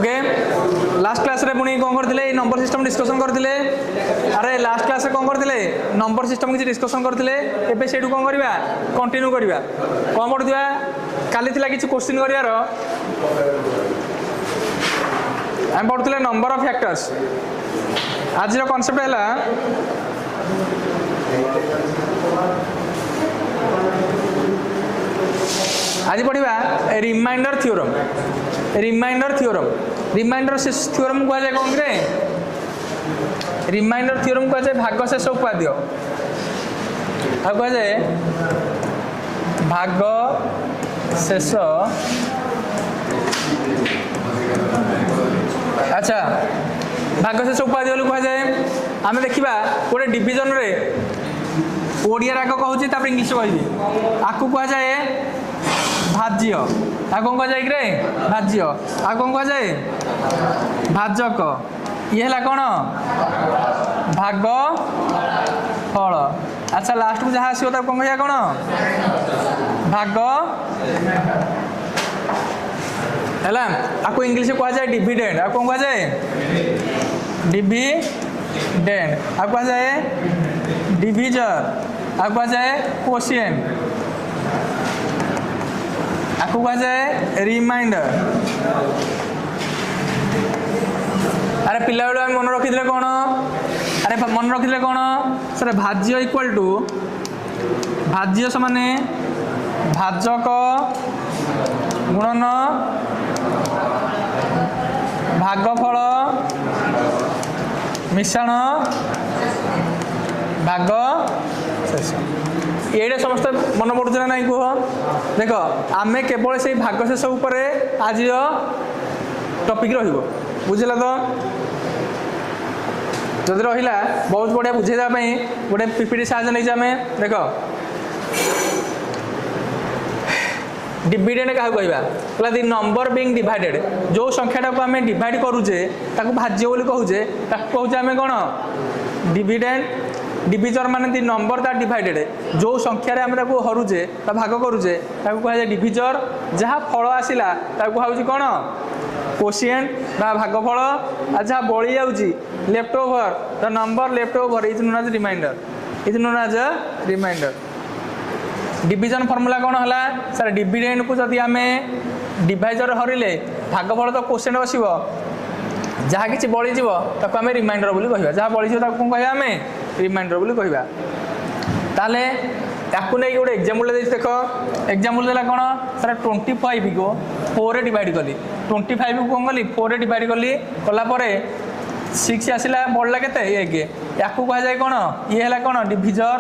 Okay last class रे पुणी कौन करते नंबर सिस्टम डिस्कसन करते अरे लास्ट क्लास रे कौन करते नंबर सिस्टम किसी डिस्कसन करते एबे सेठू कौन करवा कंटिन्यू करवा कौन पढ़ुवा काली थिला किसी क्वेश्चन करिवार आम पढ़ुले नंबर ऑफ फैक्टर्स आज कॉन्सेप्ट है आज पढ़ा remainder theorem remainder theorem remainder theorem कहुए कौन रे रिमाइंडर थ्योरम कहुए भाग शेष उपाद्य आ कहुए भाग शेष अच्छा भाग शेष उपाद्य कहुए आम देखा गोटे डिविजन रे ओडिया राग कहूँ इंग्लीश कहि आपको कहुए भाज्य आ कौन कहुए रे भाज्य आ कौन कहुए भाजक ये है कौन भाग फल अच्छा लास्ट को जहाँ आसो कौन कह कौन भाग है आपको इंग्लीश कहुए डिविडेंड आ कौन कहुए डिविडेंड आ कहुए डिविजर आ कहुए कोशिएंट आपको कहुए रिमाइंडर अरे पिला बेलू आम मन रखी कौन अरे मन रखी कौन सर भाज्य इक्वल टू भाज्य समान भाजक गुणन भागफल मिश्रण भाग शेष ये समस्त मन पड़ुचे ना नहीं कह देख आम केवल से भाग शेष उपर आज टपिक रही बुझला तो जदि रहा बहुत बढ़िया बुझेदापी गोटे पीपीटी साहय नहीं देख डिविडेंड क्या कहवा दि नंबर बीइंग डिवाइडेड जो संख्याटा को आम डिवाइड करुचे भाज्य बोली कहूचे कहूचे आम कौन डिविडेंड डिविजर माने दि नंबर दैट डिवाइडेड जो संख्यार आम हरुचे भाग करुचे कहुए डिविजर जहाँ फल आसला कहुचे कौन कोशिएंट बा भागफल आ जहाँ बड़ी जाऊँगी left over the number left over is known as remainder division formula कौन है सर डिविडेंड को जदि आम डिवाइजर हरिले भागफल तो कोशिएंट बसब जहाँ किसी बड़ी ताको आम रिमाइंडर बोली कहवा जहाँ बड़ी कौन कह आम रिमाइंडर बोली कहवा ताले ताकू नहीं गोटे एग्जाम्पल देख एग्जाम्पल देला कौन सर 25 को 4 डिवाइड कली 25 को कौन कली 4 डिवाइड कली कलापर 6 आसला बढ़ला के या कह जाए कौन ये है कौन डिविजर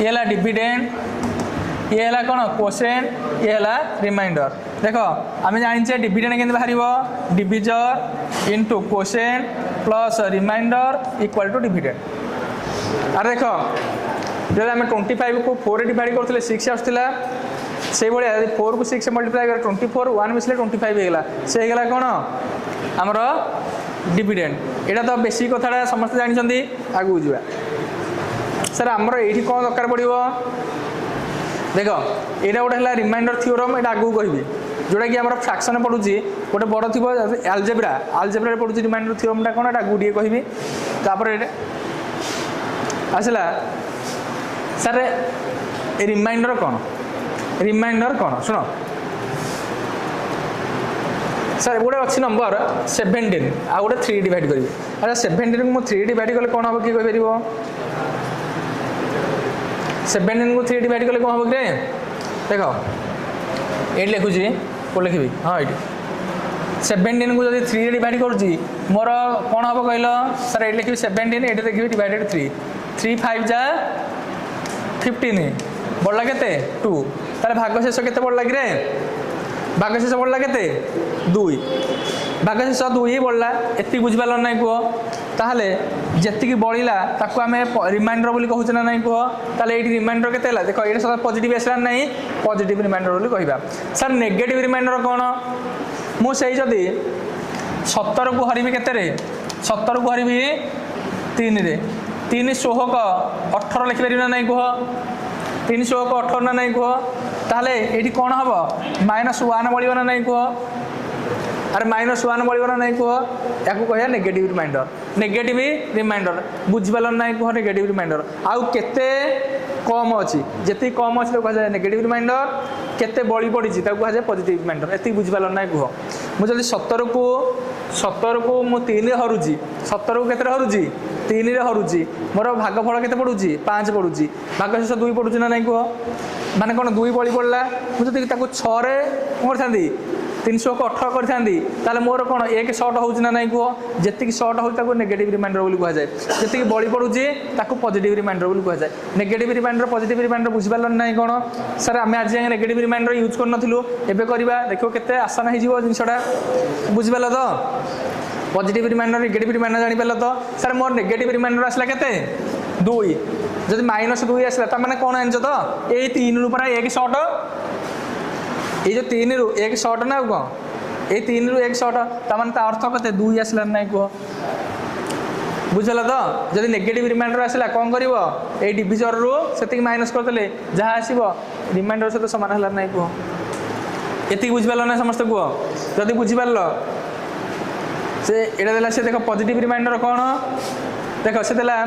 ये है डिविडेंड ये है कौन कोशिएंट ये है रिमाइंडर देख आम जाने डिविडेंड के बाहर divisor into quotient plus remainder equal to dividend अरे देख जब आम 25 को 4 डिवाइड करते 6 आसला से भाया 4 को 6 मल्टीप्लाई कर 24 1 मिसले 25 होगा से होगा कौन आमर डिविडेंड यहाँ तो बेसी कथा समस्त जानते आगू जा सर आमर ये कौन दरकार पड़ो देख यहाँ गोटे है रिमाइंडर थ्योरम ये आगू कहि जोटा कि आम फ्रैक्शन पड़ुची गोटे बड़ थी आलजेब्रा आलजेब्रा पड़ुची रिमाइंडर थ्योरमटा कौन आगू टे कहि आसला सर रिमाइंडर कौन शुण सर गोटे अच्छी नंबर 17 आ गोटे 3 डिवाइड करी अच्छा 17 को 3 डिवाइड कले कौन हम किए कहीपर 17 को 3 डिवाइड कले कौन हम कि देख ये लिखुची कौन लिखी हाँ ये 17 को जब 3 डिवाइड करुँची मोर कौन हम कहल सर ये लिखी 17 ये देखिए डिवाइडेड 3 5 जा 15 बढ़ला के 2 ताले भाग शेष के बढ़ला कि भाग शेष बढ़ला के 2 भाग शेष 2 ही बढ़ला एति बुझिपार ना कह ताहले जी बढ़ला ताको आम रिमाइंडर बोली कहूचे ना नहीं कह ताले ये रिमाइंडर के देख ये सब पॉजिटिव आसला ना पॉजिटिव रिमाइंडर बोली कहवा सर नेगेटिव रिमाइंडर कौन मुझे जदि 17 को हरबी के 17 को हरबी 3 रे 3 16 18 लिखिपार ना नहीं कह 3 16 18 ना नहीं कह ताहले ये कौन हम -1 बढ़ ना नहीं कह अरे -1 बढ़ ना नहीं कह या कह नेगेटिव रिमाइंडर नेगेटिव रिमाइंडर बुझिपार ना कह नेगेटिव रिमाइंडर आउ केते कम अच्छी जी कम अच्छी कह नेगेटिव रिमाइंडर केते बड़ी पड़ी कह पॉजिटिव रिमाइंडर ये बुझिपार ना कह मुझे 17 को मु 3 हरू 17 को केते हरू 3 रे हरू मोर भागफल केते पड़ुची 5 पड़ुची भागशेष 2 पड़ुची ना नहीं कह माने कौन 2 बड़ी पड़ला मुझे 6 रे कर 300 को 18 कर मोर कौन एक सर्ट हो ना कह जी सर्ट हो नेगेटिव रिमाइंडर बोली कह जाए जी बड़ी पड़ुची पॉजिटिव रिमाइंडर बोली कह जाए नेगेटिव रिमाइंडर पॉजिटिव रिमाइंडर बुझिपार ना कौन सर आम आज नेगेटिव रिमाइंडर यूज करूँ एवं करवा देखो केते आसान हो जिनटा बुझिपार तो पॉजिटिव रिमाइंडर नेगेटिव रिमाइंडर जानीपार तो सर मोर नेगेटिव रिमाइंडर आसला केते 2 जब -2 आसला तार कौन आनछ तो ये 3 रू 1 सर्ट ये जो 3 रू 1 सर्ट ना कौन ये 3 रू 1 सर्ट तार अर्थ कते 2 आसला ना कह बुझल तो जब नेगेटिव रिमाइंडर आसला कौन कर ये डिविजन रू से माइनस करदे जहाँ आसो रिमाइंडर सहित सामान है ना कह ये बुझिपार ना समस्त कह जदि बुझिपार से एटा देला से देखो पॉजिटिव रिमाइंडर कौन देखो से देला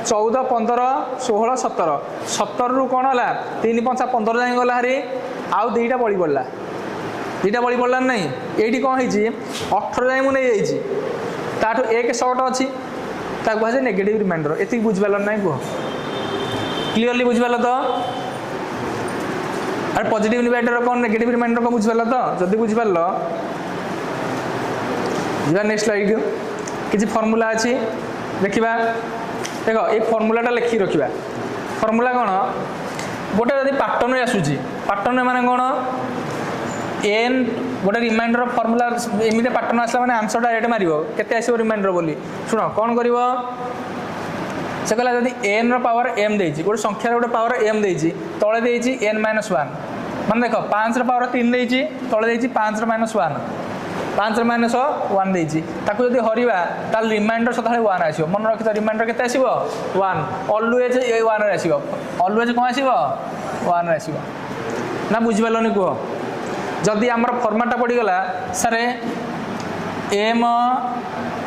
14 15 16 17 17 रू कौन है 3 5 15 जाए गला हरी आउ 2टा बड़ी पड़ा 2टा बड़ी पड़ा नहीं ये कौन है 18 जाए मुझे ताठू एक सर्ट अच्छी कह नेगेटिव रिमाइंडर ये बुझिपार ना कह क्लीयरली बुझिपार तो अरे पॉजिटिव रिमाइंडर कौन नेगेटिव रिमाइंडर कौन बुझिपार तो जदि बुझिपार जा नेक्स्ट स्लाइड किसी फर्मूला अच्छी देखा देखो ये फर्मूलाटा लिखी रखा फर्मूला कौन गोटे जब पैटर्न आसूसी पैटर्न माने कौन एन गोटे रिमाइंडर फर्मूला एमती पैटर्न आसला माने आंसर डायरेक्ट मारिबो केते आसीबो रिमाइंडर बोली सुन कौन करिवो से कहला जदि एन रो पावर एम देछि गोटे संख्यार गोटे पावर एम देछि तळे देछि n - 1 माने देखो 5 रो पावर 3 देछि तळे देछि 5 रो -1 5 रो -1 देछि ताकू जदि हरिबा ताल रिमाइंडर सदाळे 1 आसीबो मन रखिता रिमाइंडर केते आसीबो 1 ऑलवेज ए 1 रे आसीबो ऑलवेज कोन आसीबो 1 रे आसीबो ना बुझिबालनी कह जदि आमर फॉर्मेटटा पड़ी गला सारे m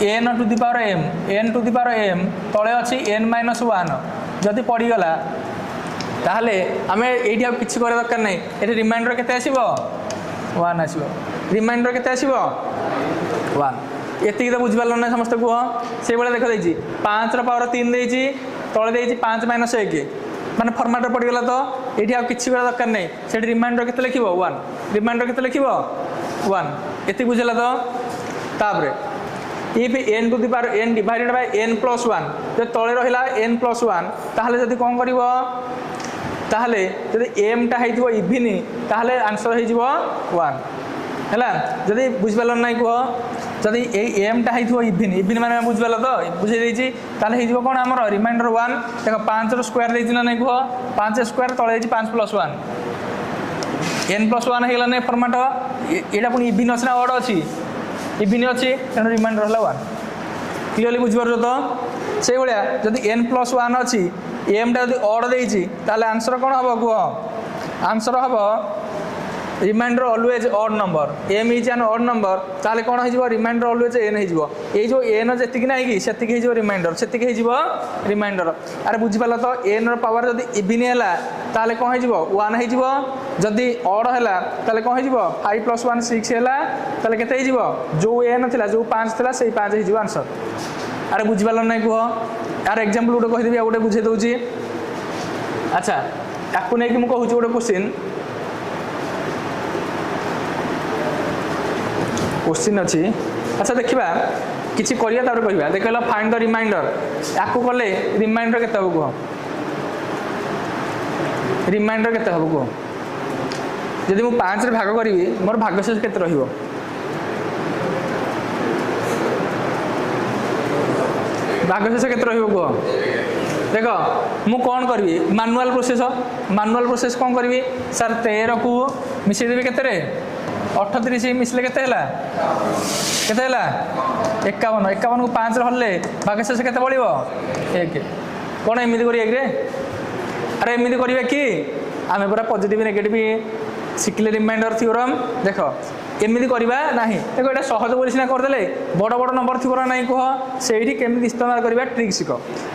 n to the power m n to the power m तळे अछि n - 1 जदि पड़ी गला ताहले आमे एठी आ किछि करे दरकार नै एठी रिमाइंडर केते आसीबो 1 आसीबो रिमाइंडर केते आसीबो 1 एति तो बुझिपारल ना समस्त कह से बेले देख देछि 5 रो पावर 3 देछि तळे देछि 5 - 1 माने फॉर्मेट पड़ गला तो एठी आ किछि करे दरकार नै से रिमाइंडर केते लिखिबो 1 रिमाइंडर केते लिखिबो 1 एति बुझला तो तापरे if n to the power n divided by n + 1 जे तळे रहिला n + 1 ताहले जदि कोन करिवो ताहले जदि m टा हेइथिबो इवन ताहले आंसर हेइजिवो 1 हैला जदि बुझिपारल ना कह जदि ए एम टा हेइथिबो इवन इवन माने बुझिपारल तो बुझे देछि ताहले हेइजिवो कोन हमर रिमाइंडर 1 देखो 5 रो स्क्वायर देछि ना नै कह 5 स्क्वायर तळे देछि 5 + 1 n + 1 हेला नै फॉर्मेट एटा पुनी इवन अछि ना ऑड अछि इवन अछि तेन रिमाइंडर हला 1 क्लियरली बुझिपारल तो से भलिया जदि n + 1 अछि m टा जदि ऑड देछि ताहले आंसर कोन हबो कह आंसर हबो remainder always odd number m is an odd number ताले कोन हेजिवो रिमाइंडर ऑलवेज n हेजिवो ए जो n जतिक नाही कि सेतिक हेजिवो रिमाइंडर सेतिक हेजिवो रिमाइंडर अरे बुझि पाला तो n रो पावर जदि इवन हैला ताले कोन हेजिवो 1 हेजिवो जदि ऑड हैला ताले कोन हेजिवो 5 + 1 6 हैला ताले केते हेजिवो जो n थिला जो 5 थिला सेही 5 हेजिवो आंसर अरे बुझि पाला नै कह यार एग्जांपल गोटे कहि देबी आ गोटे बुझे दउची अच्छा याकू नै कि मु कहूची गोटे क्वेश्चन अच्छी अच्छा देखा किसी करिया तापर कहबा देखला फाइंड द रिमाइंडर याकू कले रिमाइंडर केते हो कह रिमाइंडर केते हो कह जदि मु 5 रे भाग करी मोर भागशेष केते रहिबो भागशेष केते रहिबो कह देख मु कौन करी मैनुअल प्रोसेस कौन करी सर 13 को मिसई देबी केते रे 38 मिसले केते हैला 51 को 5 रे हल्ले भागशेष केते बळिबो 1 कोन एमिति करी 1 रे अरे एमिति करिवे कि आमे पूरा पॉजिटिव नेगेटिव सिक्ले रिमाइंडर थ्योरम देख एमती करवा ना देखो ये सहज बोली सीना करदे बड़ बड़ नंबर थी ना नहीं कह से केमी इस्तेमाल करवा ट्रिक शिख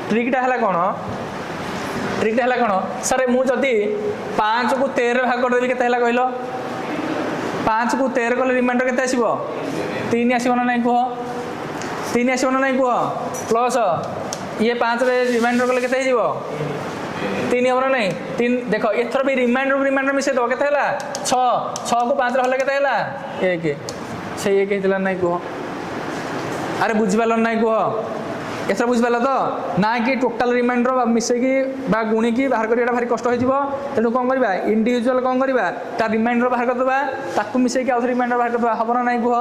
ट्रिकटा है कौन ट्रिकटा है कौन सर मुझे 5 को 13 भाग करदेवी के कहल 5 को 13 कले रिमाइंडर के आसो 3 आसो ना नहीं कह 3 आसो ना नहीं कह प्लस ये 5 रिमाइंडर कले के 3 हम ना नहीं 3 देख एथर भी रिमाइंडर मिसे दो के 6 को 5 हल्ले के 1 से 1 होता नहीं कह अरे बुझिपार नहीं कह एथर बुझिपार तो ना कि टोटाल रिमाइंडर मिसेकी गुणिकी बाहर करा भारी कष्ट हो तेणु कौन करवा इंडिविजुअल कौन करवा तार रिमाइंडर बाहर करदे ताकू मिसेकी आउ रिमाइंडर बाहर करदे हम ना नहीं कह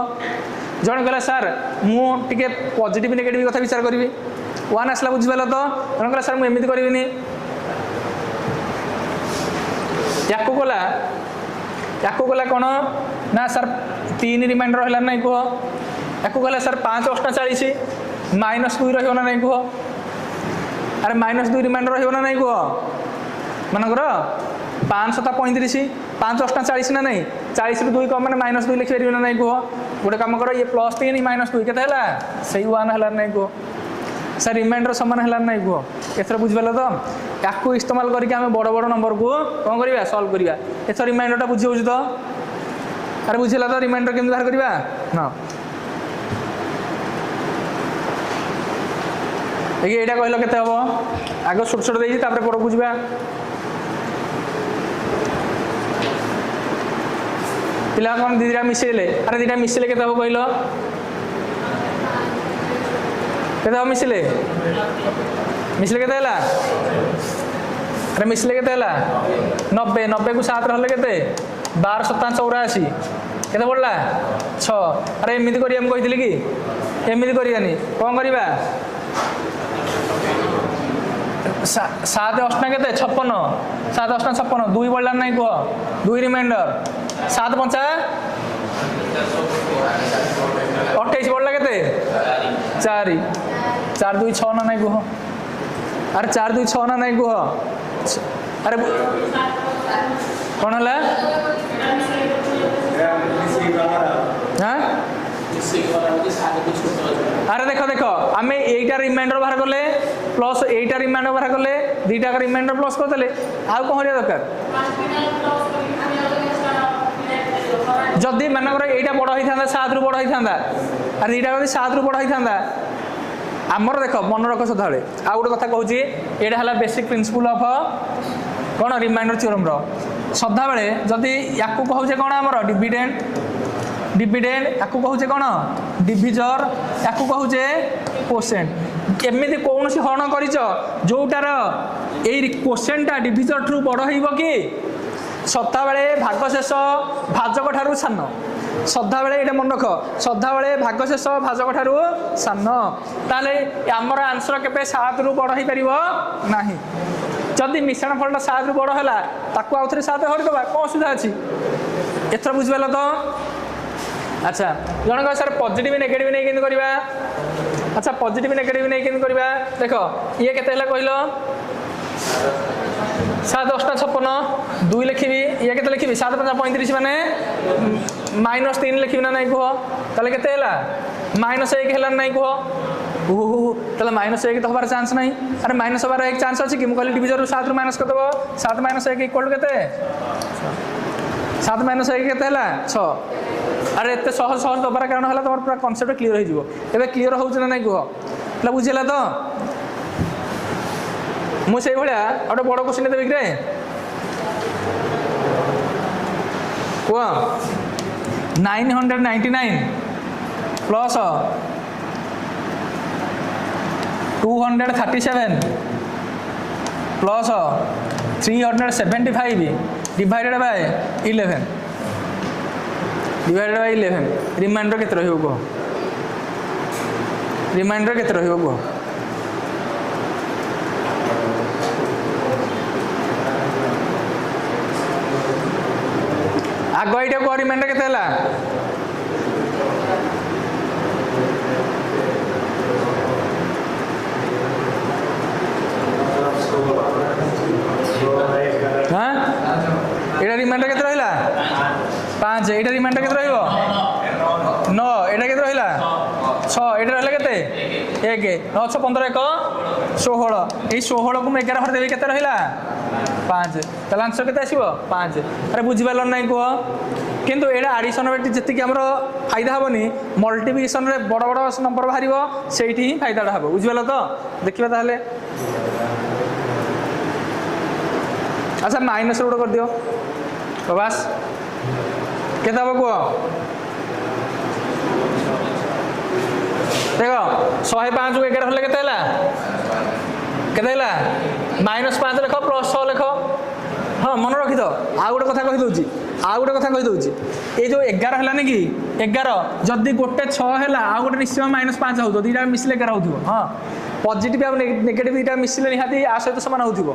जन कहला सर मुझे पॉजिटिव नेगेटिव कथा विचार करी 1 आसला बुझिपार तो जन कहला सर मुझे करी या कला कौन ना सर 3 रिमाइंडर है नहीं कह या कहला सर 5 8 40 -2 रही ना नहीं कह अरे -2 रिमाइंडर रही ना नहीं कह मनकर 5 7 35 5 8 40 ना नहीं 40 ରୁ 2 कम मैंने -2 लिखिपार ना नहीं कह गोटे कम कर ये +3 -2 के से 1 है नहीं कह सर रिमाइंडर सामान है नहीं कह एथर बुझिपार तो या इस्तेमाल करके आम बड़ बड़ नंबर को कौन करवा सल्व करवा एथर रिमाइंडरटा बुझी हो तो अरे बुझेगा तो रिमाइंडर केमती बाहर करवा हाँ देखिए यहाँ कहल के हम आग छोट छोट देती बड़ को जा पिला कौन दीटा मिसेले अरे दीटा मिसेले के कहल के मिसिले मिसिले के अरे मिसिले के 90 90 को 7 हल्ले के 12 7 84 के पड़ा 6 अरे एमती करी कही कि एमती करानी कौन करवा 7 8 के 56 7 8 56 2 पड़ा नहीं कह 2 रिमाइंडर 7 5 28 पड़ा के 4 4 2 6 ना नहीं कह अरे 4 2 6 ना नहीं कह अरे कौन है हाँ अरे देख देख आम यहीटा रिमाइंडर बाहर कले प्लस यहीटा रिमाइंडर बाहर कले 2टा रिमाइंडर प्लस करदे आउ कौन करा दरकार जदि मानकर यहीटा बड़ होता 7 ରୁ बड़ होता अरे 2टा 7 ରୁ बड़ होता आमर देख मन रख सदाबे आउ गोटे कथा कहूँ यहाँ है बेसिक प्रिंसिपल ऑफ कौन रिमाइंडर थ्योरम सदा बेले जदि या कहे कौन आमर डिविडेंड डिविडेंड या कहे कौन डिविजर या कहे कोसेंट एमती कौन हरण कर जोटार यही कोसेंटा डिविजर ठू बड़ हो कि सदा बेले भागशेष भाजक ठारू सान सदा बेले ये मन रख सदा बेले भागशेष भाजक ठारू सान ताले आमर आंसर के 7 ରୁ बड़ हो पार ना जदि मिश्रण फलटा 7 ରୁ बड़ है ताकू आउ थे 7 हरिदबा कौन असुविधा अच्छी एथर बुझिपार तो अच्छा जन कह सर पॉजिटिव नेगेटिव नहीं केमती करवा अच्छा पॉजिटिव नेगेटिव नहीं केमती करवा देख ये केते कहल 7 8 56 2 लिखी ये के लिखी 7 5 35 माने -3 लिखी ना नहीं कह ताले केते -1 है नहीं कह ताले -1 तो हमार चांस नहीं अरे माइनस हमार एक चांस अच्छी कि मुझे डिविजन 7 ରୁ माइनस करदेव 7 - 1 इक्वल के 7 - 1 के 6 अरे एत सहज सहज दबार कारण है तुम पूरा कनसेप्ट क्लीयर हो क्लीयर हो ना नहीं कह बुझेगा तो मुझे भाया गोटे बड़ क्वेश्चन देवी कि कह 999 plus 237 plus 375 divided by 11 divided by 11 remainder केते रहिबो कह रिमाइंडर केते रहिबो कह आग ये कह रिमाइंडर केते हला हाँ ये रिमाइंडर केते रहिला 5 ये रिमाइंडर केते रहिबो রহিলা 6 এটি রহিলা কেতে 1 9 6 15 1 16 এই 16 কু 11 হরে দেবি কেতে রহিলা 5 তাহলে আনসার কেতে আসিব 5 আরে বুঝি পারল নাই কুহ কিন্তু এটা আডিশন বেটি যেতিকি আমার ফায়দা হবনি মল্টিপ্লিকেশন রে বড় বড় নম্বর বাহারিব সেইটি হি ফায়দাটা হব বুঝি পারল তো দেখিবা তাহলে আচ্ছা মাইনাস গোটে করে দিও বাস কেতে হব কুহ দেখ 105 କୁ 11 হলে কেতে হলা কেতে হলা -5 লেখ +6 লেখ হ্যাঁ মনে রখি তো আর গোটে কথা কই দউছি আর গোটে কথা কই দউছি এই যে 11 হলানি কি 11 যদি গোটে 6 হেলা আর গোটে নিশ্চয় -5 হউতো দুইটা মিশিলে 11 হউଥିବ হ্যাঁ পজিটিভ আর নেগেটিভ দুইটা মিশিলে নিহাতি আ সহিত সমান হউଥିବ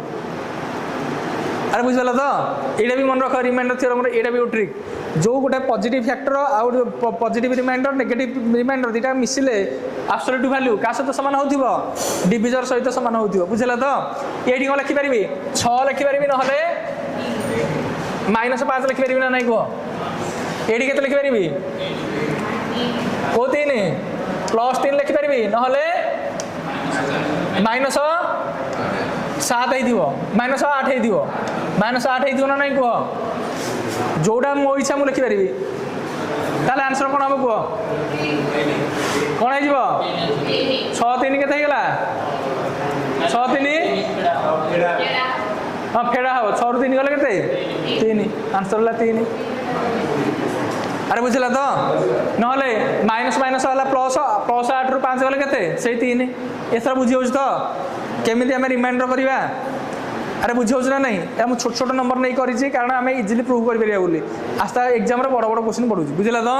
আরে বুঝিপাল তো এইটা বি মনে রখ রিমাইন্ডর থিওরম এইটা বি ট্রিক जो गोटे पॉजिटिव फैक्टर आउ पॉजिटिव रिमाइंडर नेगेटिव रिमाइंडर दुटा मिसिले एब्सोल्यूट वैल्यू क्या सहित सामान हो डिविजर सहित सामान हो बुझल तो ये कौन लिखिपारि 6 लिखिपारि ना -5 लिखिपारि ना नहीं कह ये के लिखिपारि ओ 3 +3 लिखिपारि ना -7 -8 -8 ना नहीं कह जोड़ा मो इच्छा मुझे लिखिपारि ताले आंसर कौन हम कह कौन हो 6 3 के 6 3 हाँ फेड़ा हम 6 ରୁ 3 गले के 3 आंसर है 3 अरे बुझला तो ना माइनस वाला प्लस 8 ରୁ 5 गले के से 3 एथर बुझी हो तो केमी आम रिमाइंडर करवा अरे बुझे ना नहीं मुझे छोट छोट नंबर नहीं करी कारण आम इजिली प्रूव कर आस्ता एग्जाम बड़ बड़ क्वेश्चन पढ़ू बुझला तो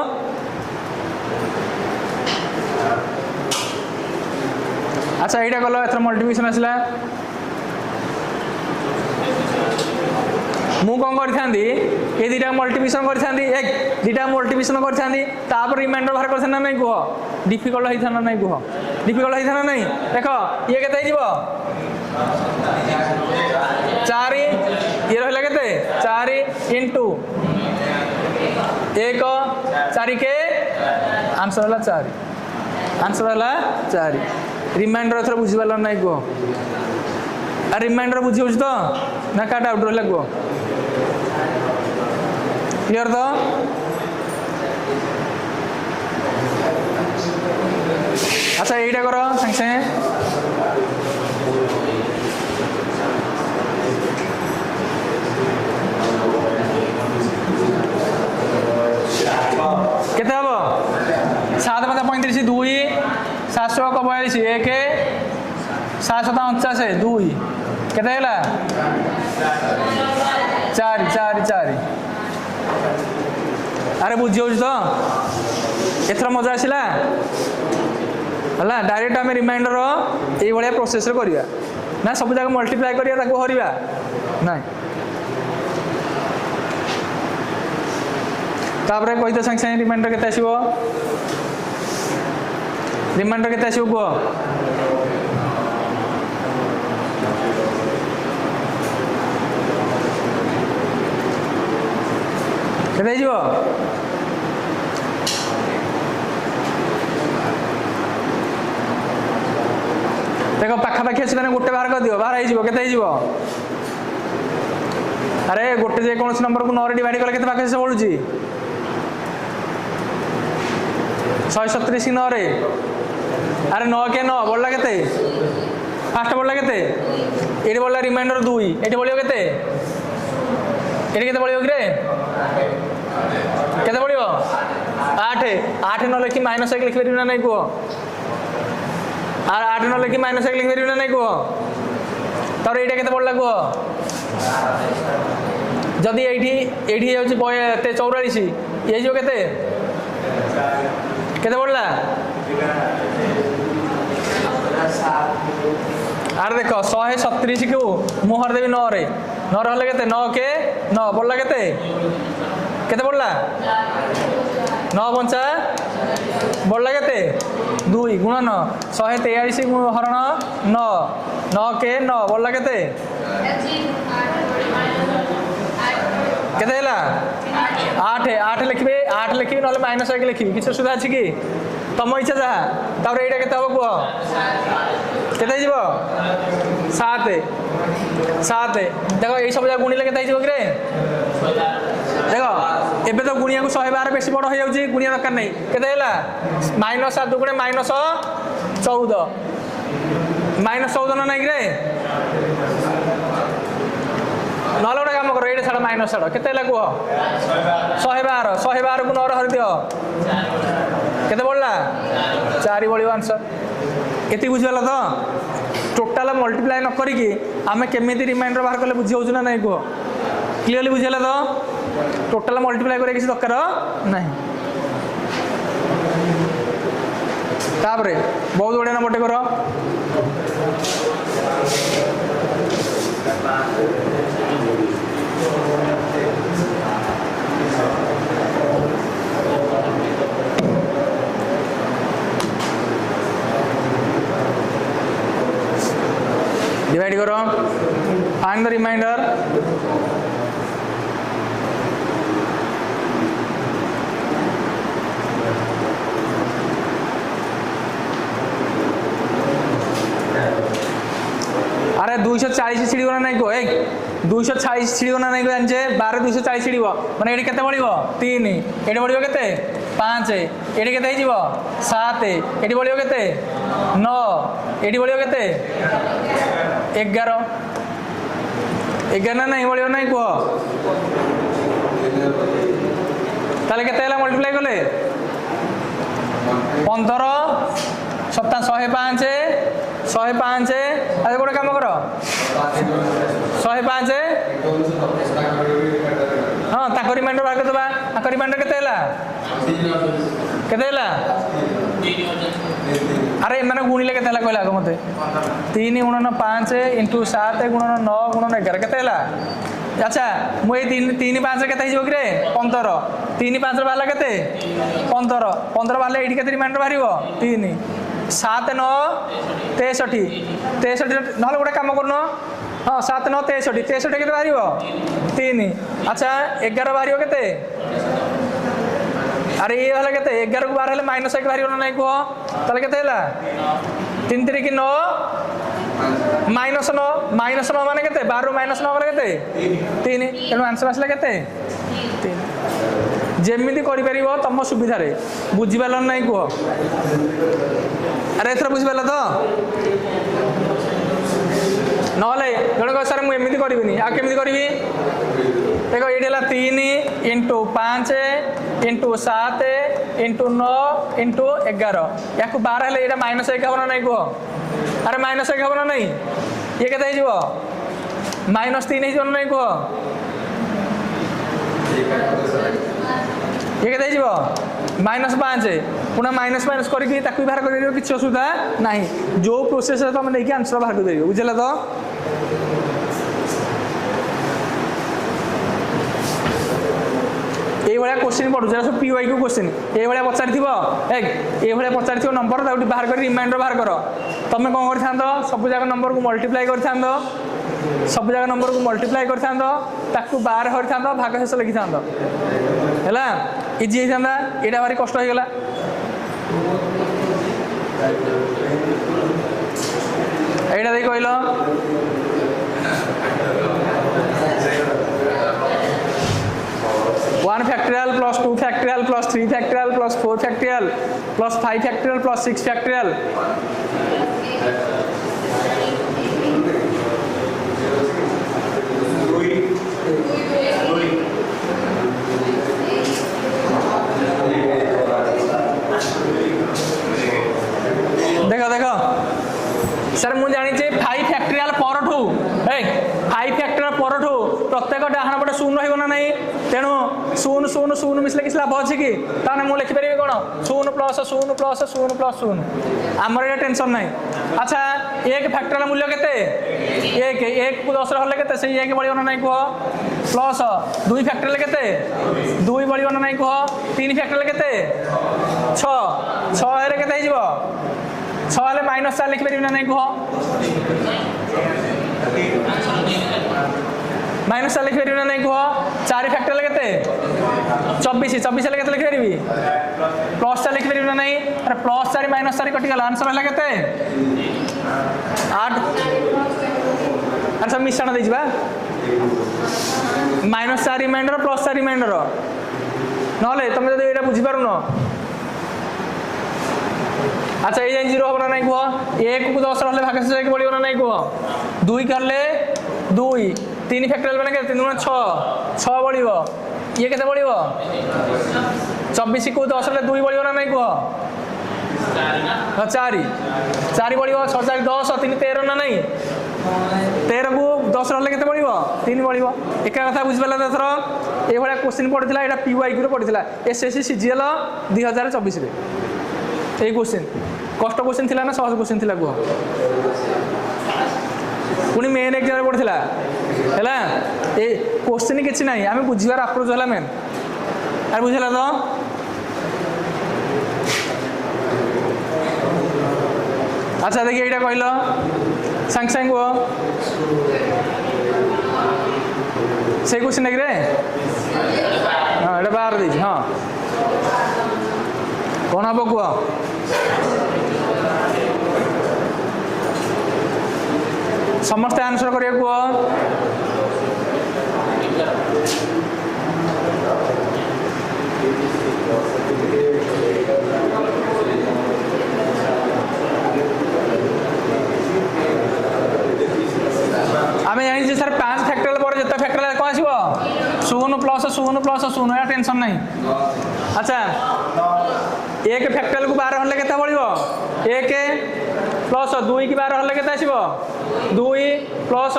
अच्छा यहाँ गल एथर मल्टीप्लिकेशन आसला मु कौन करी ये दुटा मल्टीप्लिकेशन करी एक दुटा मल्टीप्लिकेशन करी रिमाइंडर बाहर कर नहीं कह डिफिकल्ट होता ना नहीं कह डिफिकल्ट होता ना नहीं देख ये के 4 ये रहा के 4 इंटू 1 4 के आंसर है 4 आंसर है 4 रिमाइंडर एथर बुझीपार ना कह और रिमाइंडर बुझी हो तो ना क्या डाउट रहा कह क्लियर तो अच्छा यहीटा कर सागे सागे केते हम 7 5 35 2 7 6 42 1 7 7 49 2 केते हला 4 4 4 अरे बुझी हो तो एथर मजा आसला है डायरेक्ट आम रिमाइंडर ये भाया प्रोसेस करवा ना सब जगह मल्टीप्लाई करिया हरवा ना तापर कही तो सागे सागे रिमाइंडर के आसो रिमाइंडर के आसो कह के देख पाखापाखि अच्छे गोटे बाहर कर दियो बाहर हो अरे गोटे जेकोसी नंबर को 9 रे डिवाइड कले केते पाखे से पड़ुची 137 9 रे अरे 9 के 9 बढ़ला केते फास्ट बढ़ला केते एटी बढ़ला रिमाइंडर 2 एटी बढ़ियो केते एटी केते बढ़ियो कि रे केते बढ़ियो 8 8 न लिखि -1 लिखि परिना नहीं को आर 8 न लिखि -1 लिखि परिना नहीं को तर एटा केते बढ़ला को जदि एठी एठी होची 44 ये जो केते केते बढ़ला आर देख 137 को मुहर देवी 9 रे 9 रहले केते 9 के 9 बढ़ला केते केते बढ़ला 9 पंचा बढ़ला केते 2 गुणन 143 हरण 9 9 के 9 बढ़ला केते केते हला 8 8 लिखबे 8 लिखबे नले -1 लिखबे किछ सुविधा अछि कि तुम इच्छा जहाँ तापर यहाँ के हम कह के 7 7 देख ये सब जगह गुणिले के कि देख एबे तो गुणिया को 112 बेसी बड़ हो जाउची गुणिया दरकार नहीं केते हैला -7 दुगुणे -14 -14 ना नहीं रे ना गोटे काम कर ये छाड़ माइनस छाड़ केते कह 112 112 को 9 हरि दियो केते बढ़ला 4 बढ़ आंसर ये बुझीगला तो टोटाल मल्टीप्लाई न करिकी आमे केमिति रिमाइंडर बाहर कले बुझी होउछ ना नहीं कह क्लियरली बुझीगला तो टोटाल मल्टीप्लाई करे किसी दरकार नहीं तापरे बहुत बढ़िया नंबर टे कर डिवाइड करो फाइंड द रिमाइंडर अरे 240 छिड़ो ना नहीं को एक 240 छिड़ो ना नहीं को जानचे 12 240 छिड़ो माने एडी केते बळिबो 3 एडी बळिबो केते 5 एडी केते हिजिबो 7 एडी बळिबो केते 9 एडी बळिबो केते 11 11 ना नहीं बळिबो नहीं को ताले केते हला मल्टीप्लाई करले 15 सप्ताह 105 105 अरे गोटे काम कर 105 हाँ ताको रिमाइंडर बाहर करदबा ताको रिमाइंडर केते हला अरे माने गुणिले केते हला कहला मते 3 गुणन 5 इंटू 7 गुणन 9 गुणन 11 केते हला अच्छा मु 3 5 केते हिजो कि रे 15 3 5 बाला केते 15 बाला एडी केते रिमाइंडर बाहरिबो 3 7 9 63 ना गोटे कम कर हाँ 7 9 63 63 के बाहर 3 अच्छा 11 बाहर के अरे ये वाला के 11 को 12 माइनस 1 बाहर ना कह ताले के 3 3 की 9 -9 माने के 12 -9 गले के 3 तेणु आंसर आसला के 3 जेमिति करि परिबो तम सुविधा रे बुझी पालन नहीं कह अरे एथर बुझी पाला तो नहले जण कह सर मु एमिति करबिनी आ केमिति करबी देखो ये 3 इंटू 5 इंटू 7 इंटू 9 इंटू 11 या 12 हेले एटा -1 हबना नहीं कह अरे -1 हबना नहीं ये केते हे जीवो -3 हे जीवो नहीं कह ये केते हे जीवो -5 पुनः माइनस माइनस करके बाहर कर किसी असुविधा ना जो प्रोसेस तुम नहीं आंसर बाहर कर बुझेगा तो ये क्वेश्चन पढ़ू सब पी वाई क्वेश्चन ये पचारि ये पचारि नंबर बाहर कर रिमाइंडर बाहर कर तुम कौन कर सब जगह नंबर को मल्टीप्लाई कर सब जगह नंबर को मल्टीप्लाई कर 12 हरि भाग शेष लिखि था इजी होता यहाँ भारी कष्ट हो गला यहाँ देख कहल 1 factorial plus 2 factorial plus 3 factorial plus 4 factorial plus 5 factorial plus 6 factorial देखो देखो सर मुझे जानी 5 फैक्टोरियल परठू 5 फैक्टोरियल परठू प्रत्येक डाहाण पटे 0 रही ना नहीं तेणु 0 0 0 मिसले किसी लाभ अच्छे कि ताने मुझे लिखिपारि कौन 0 प्लस 0 प्लस 0 प्लस 0 आमर ये टेंशन नहीं अच्छा 1 फैक्टोरियल मूल्य केते 1 को 10 हले केते से 1 बढ़ियो ना नहीं कह प्लस 2 फैक्टोरियल केते 2 बढ़ियो ना नहीं कह 3 फैक्टोरियल केते 6 6 हेरे केते हे जीवो 6 हेले -4 लिखिपारि ना नहीं कह माइनस 4 लिखिपारि ना नहीं कह 4 फैक्टोरियल केते 24 24 ले केते लिखिपारि प्लस 4 लिखिपारि ना नहीं अरे प्लस 4 माइनस 4 कटि गला आंसर हला केते 8 अरे सब मिश्रण दे जिबा माइनस 4 रिमाइंडर प्लस 4 रिमाइंडर नले तुम जब ये बुझी पार न अच्छा ये 0 हम ना नहीं कह 1 को 10 रहा भागशेष 1 बढ़ ना नहीं कह 2 करले 2 3 फैक्टोरियल बने के 3 गुणा 6 6 बढ़िबो ये केते बढ़िबो 24 को 10 रे 2 बढ़िबो ना नहीं कह 4 4 बढ़िबो 6 4 10 3 13 ना नहीं 13 को 10 रहा केते बढ़िबो 3 बढ़िबो एका कथा बुझ पाला एथर ए भला क्वेश्चन पड़िथिला एटा पीवाईक्यू रे पड़िथिला एसएससी सीजीएल 2024 रे ए क्वेश्चन कष्ट क्वेश्चन थिला ना सहज क्वेश्चन थिला को पुनी मेन एग्जाम रे पड़िथिला हैला ए क्वेश्चन किछि नाही आमे बुझिबार अप्रोच होला मेन अरे बुझला तो अच्छा देखिए एटा कहलो सांग सांग वो से क्वेश्चन नहीं रे हाँ एटा बाहर दी हाँ कौन हम कह समस्त आंसर करिए कह आम जानी सर 5 फैक्टोरियल पर जिते फैक्टोरियल कौन आसो 0 प्लस 0 प्लस 0 या टेंशन नहीं अच्छा 1 फैक्टोरियल को 12 हल्ले केते बढ़िबो 1 प्लस 2 की 12 हल्ले केते आसीबो 2 प्लस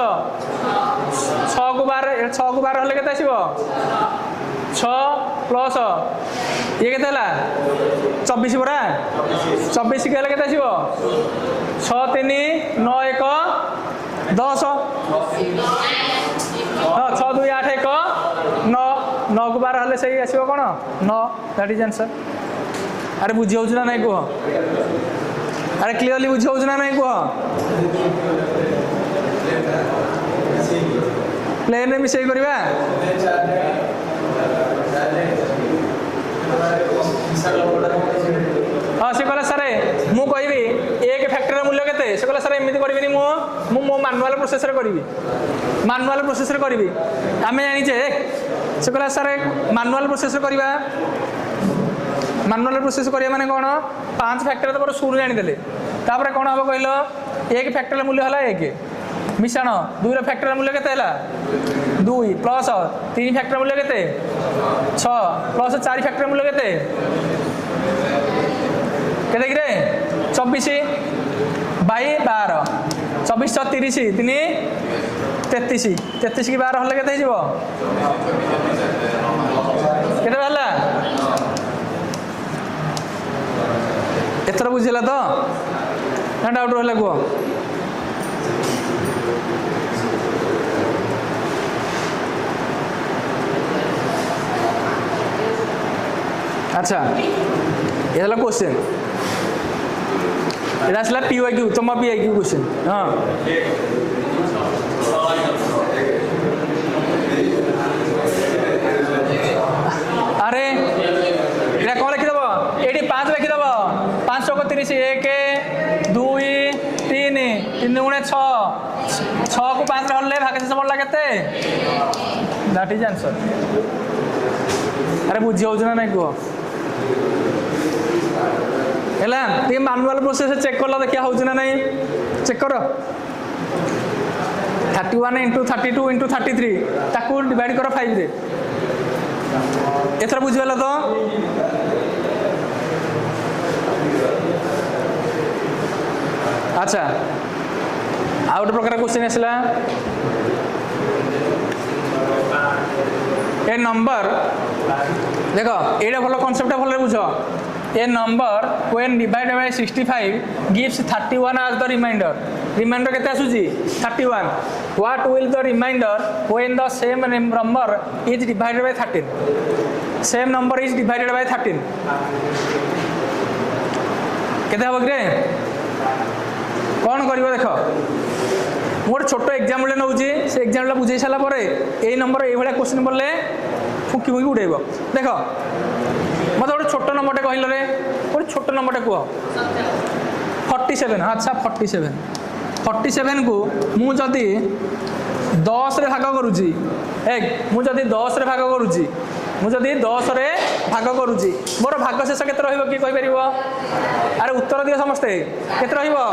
6 को 12 हल्ले केते आसीबो 6 प्लस ये केते हला 24 बरा 24 के हल्ले केते आसीबो 6 3 9 1 10 हाँ 6 2 8 1 9 9 को 12 हल्ले सही आसीबो कोन 9 दैट इज आंसर अरे बुझी होउछ ना नहीं कह अरे क्लियरली बुझी होउछ ना नहीं कह प्लेन में मिसई करबा हाँ से कहला सर मु कहबी 1 फैक्टोरियल मूल्य केते से कहला सर एमिति करबिनी मु मो मैनुअल प्रोसेस रे करबी मैनुअल प्रोसेस रे करबी आमे जानि जे से कहला सर मैनुअल प्रोसेस रे करबा मैनुअल प्रोसेस करिया माने कोन 5 फैक्टोरियल पर शुरू जानि देले तापर कोन हबो कहलो 1 फैक्टोरियल मूल्य हला 1 मिश्रण 2 रो फैक्टोरियल मूल्य केते हला 2 प्लस 3 फैक्टोरियल मूल्य केते 6 प्लस 4 फैक्टोरियल मूल्य केते केते रे 24 बाई 12 24 30 3 33 33 की 12 हल्ले केते हिजबो केते हल्ला एथर बुझिला तो ना डाउट रहला को अच्छा ये हला क्वेश्चन এটা আসলে পিওয়াইকিউ তোমার পিওয়াইকিউ क्वेश्चन हां अरे এটা কোন লিখি দেব এটি 5 লিখি দেব 5 * 30 1 2 3 3 * 6 6 को 5 रे हल्ले भागशेष पड़ला केते दैट इज आंसर अरे बुझी होउछ ना नहीं को हैला ये मैनुअल प्रोसेस चेक करला देखिया होउछ ना नहीं चेक करो 31 * 32 * 33 ताकू डिवाइड करो 5 रे एथरा बुझिबला तो अच्छा आउट प्रकार क्वेश्चन आसला ए नंबर देखो एटा भलो कांसेप्ट भलो बुझ ए number when divided by 65 gives 31 as the remainder केते आसुची 31 what will the remainder when the same number is divided by 13 same number is divided by 13 केते हबो रे कोन करिवो देखो गोटे छोट एग्जाम्पल नौ से एग्जाम्पल बुझे सारापर यही नंबर ये क्वेश्चन बोले फुकी फुकी उड़ेब देख मत गोटे छोट नंबर कहल रे गोटे छोट नंबर कह 47 अच्छा 47 को मुझे 10 रे भाग करुची एक मुझे 10 रे भाग करुची मुझे 10 रे भाग करुची मोर भाग शेष केते रहिबो कि कहि परिबो अरे उत्तर दियो समस्ते केते रहिबो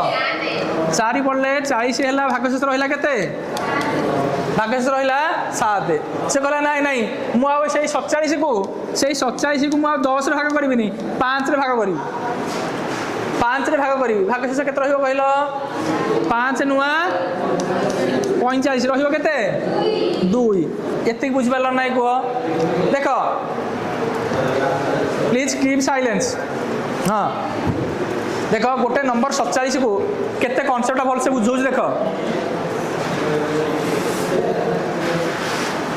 4 पड़ले 40 हैला भाग शेष रहिला केते भाग शेष रहिला 7 से कहला नाही नाही मु आ सेही 47 को मु आ 10 रे भाग करबिनी 5 रे भाग करबी 5 रे भाग करी भाग शेष केते रहिबो कहलो 5 नुआ 45 रहिबो केते 2 एते बुझ पारल नाही को देख प्लीज कीप साइलेंस हाँ देख गोटे नंबर 47 को केते कॉन्सेप्ट भल से बुझौछ देख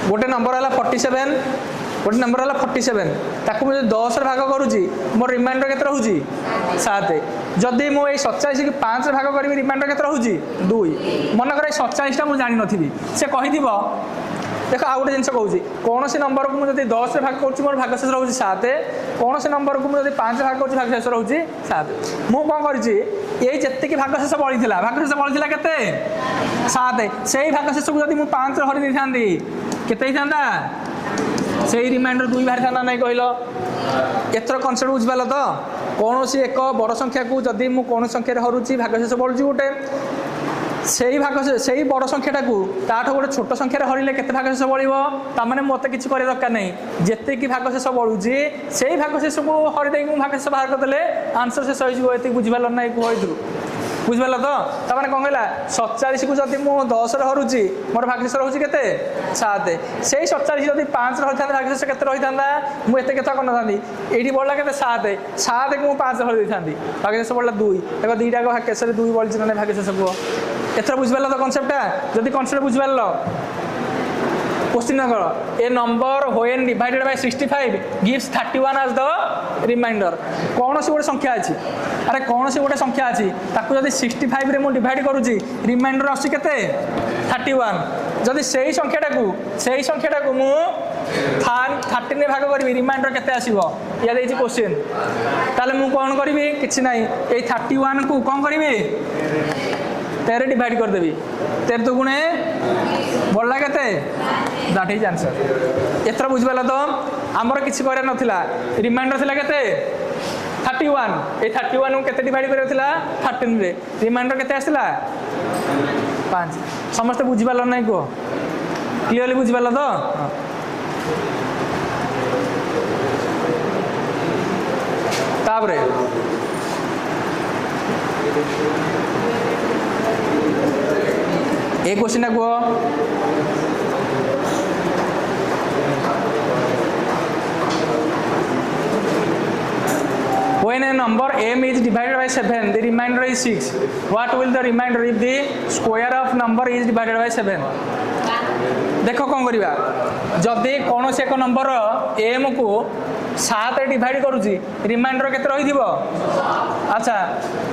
गोटे नंबर है 47 गोटे नंबर है 47 ताकू मुझे 10 रे भाग करुची मोर रिमाइंडर केते रहूची 7 जदि मो 47 की 5 रे भाग करी रिमाइंडर केते रहूची 2 मन कर 47 टा मु जानि नथिबी से कहिदिबो देख आ गोटे जिनस कहूँ कौन से नंबर को मुझे 10 रे भाग करुँच मोर भाग शेष रोचे 7 कौन से नंबर को मुझे 5 रे भाग करुँच भाग शेष रोचे 7 मु कौन करी ये जी भाग शेष बढ़ी भाग शेष बढ़ी केते 7 से भाग शेष को जब 5 रे हरी था केते था से रिमाइंडर 2 बाहरी था ना कहल एथर कनसेप्ट बुझिपाल तो कौन सी एक बड़ संख्या को जदि मु कौन संख्या हरुची भाग शेष बढ़ुची गोटे से भाग से बड़ संख्याटा को ताठू गोटे छोट संख्यार हरिले केते भाग शेष बढ़ो ताने मत कि दरकार नहीं जिते कि भाग शेष बढ़ुची से भाग शेष को हरिदे भाग शेष बाहर करदे आंसर शेष हो बुझिपार ना कह बुझिपाल तो ताने कौन कहला 47 को जब मु 10 रे हरुची मोर भाग शेष रोचे केते 7 से 47 जब 5 रे हरिथा भाग शेष केते रही था मुझे कथा कर ना ये बढ़ला के 7 को 5 रे हरी देती भाग शेष बढ़ला 2 देखो 2टा भाग शेष 2 बढ़ी ना भाग शेष को एथर बुझिपाल तो कनसेप्टा जदि कनसेप्ट बुझिपाल क्वेश्चन कर a number when divided by 65 gives 31 as the remainder कौन सी गोटे संख्या अच्छी अरे कौन सी गोटे संख्या अच्छी ताकू जब 65 रे मु डिवाइड करूची रिमाइंडर आसी केते 31 जदि सेही संख्याटा को मु 13 रे भाग करी रिमाइंडर केते आसीबो या देछि क्वेश्चन ताले मु कोन करबी किछि नाही ए 31 को कोन करबी 13 डिवाइड कर देबी 13 तो गुणे बढ़ला केते दैट इज आंसर एथर बुझिपाला तो हमर किछि करे नथिला रिमाइंडर थिला केते 31 ए 31 को केते डिवाइड करे थिला 13 रे रिमाइंडर केते आसिला 5 समस्त बुझिपाला नै को क्लियरली बुझिपाला तो ताबरे एक क्वेश्चन को when a number m is divided by 7 the remainder is 6 what will the remainder if the square of number is divided by 7 देखो कौन करिबा जदि कौन से एक नंबर m को 7 डिवाइड करूची रिमाइंडर केते रही दिबो अच्छा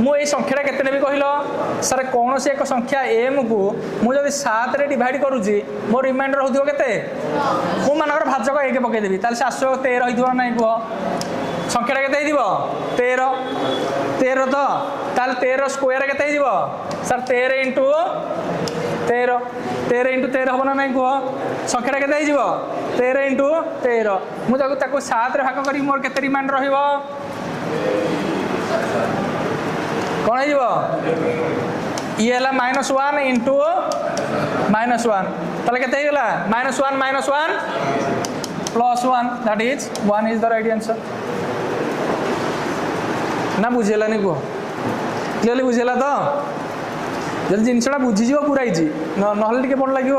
मु ए संख्याटा केते नेबी कहिलो सर कौन से एक संख्या m को मु जदि 7 रे डिवाइड करूची मो रिमाइंडर होदिबो केते मु मानकर भाजक 1 पके देबी ताले 713 रही दिबो नै को संख्याटा केते दिबो 13 तो ताले 13 स्क्वायर केते दिबो सर 13 * 13 हम ना नहीं कह संख्याटा केते हो 13 * 13 मुझे 7 रे भाग करी मोर केते रिमाइंडर रहिबो कौन हो ये है -1 * -1 ताले केते होगा -1 +1 that is 1 is the right answer ना बुझेला नहीं कह क्लियरली बुझेला तो जब जिनसा बुझीज पूरा इजी ना टे बड़ लगे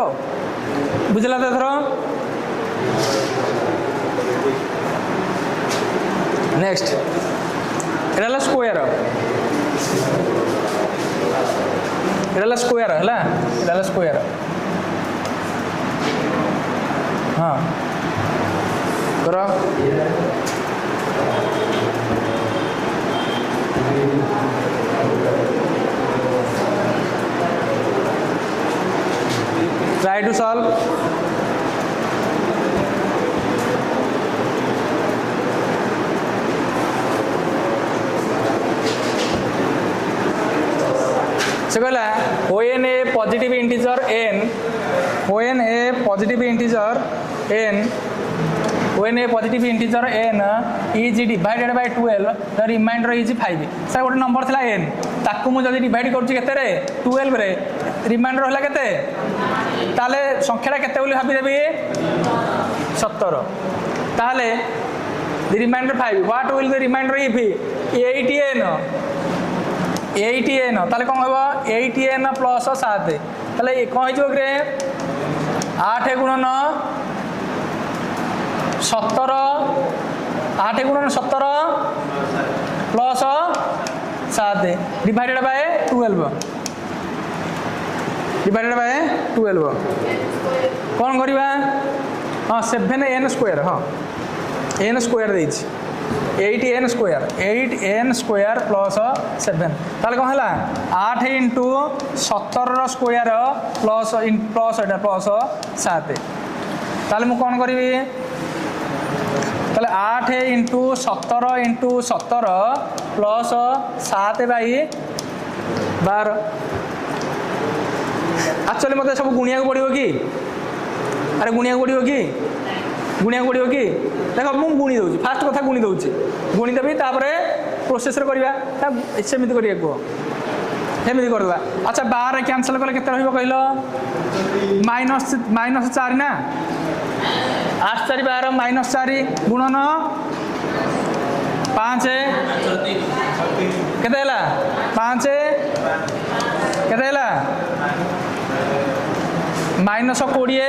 बुझला तो एथर नेक्स्ट एटा स्क्वायर एटा स्क्वायर है एटा स्क्वायर हाँ कर ट्राई टू सॉल्व। से कहला when a positive integer n when a positive integer n is divided by 12 the remainder is 5 sir गोटे नंबर थिला n ताकू मु जदी डिवाइड करूची केते रे 12 रे रिमाइंडर होला केते ताले संख्याटा केते बोली भाबी देबी 17 ताले the remainder 5 what will the remainder if 8n ताले कौन होगा 8n प्लस 7 ताले कौन हो 8 गुणन 17 8 गुणन 17 प्लस 7 डिवाइडेड बाय 12 कौन करवा हाँ 7n स्क्वायर हाँ n स्क्वायर देछि 8n स्क्वायर प्लस 7 ताले कौन है 8 इंटू 17 स्क्वायर प्लस प्लस 7 ताले मु कौन करी ताले 8 इंटू 17 प्लस 7 बाई 12 एक्चुअली मत सब गुणिया पड़ो कि अरे गुणिया पड़ो कि देख मुझे गुणी दूसरी फास्ट कथा गुणी दूसरी गुणी देवी प्रोसेस करवा सेमती कर सेमती करवा। अच्छा 12 कैंसल कले केते रहिबो कहलो माइनस 4 ना 8 4 12 माइनस 4 गुणन 5 केते हला 5 केते हला माइनस 20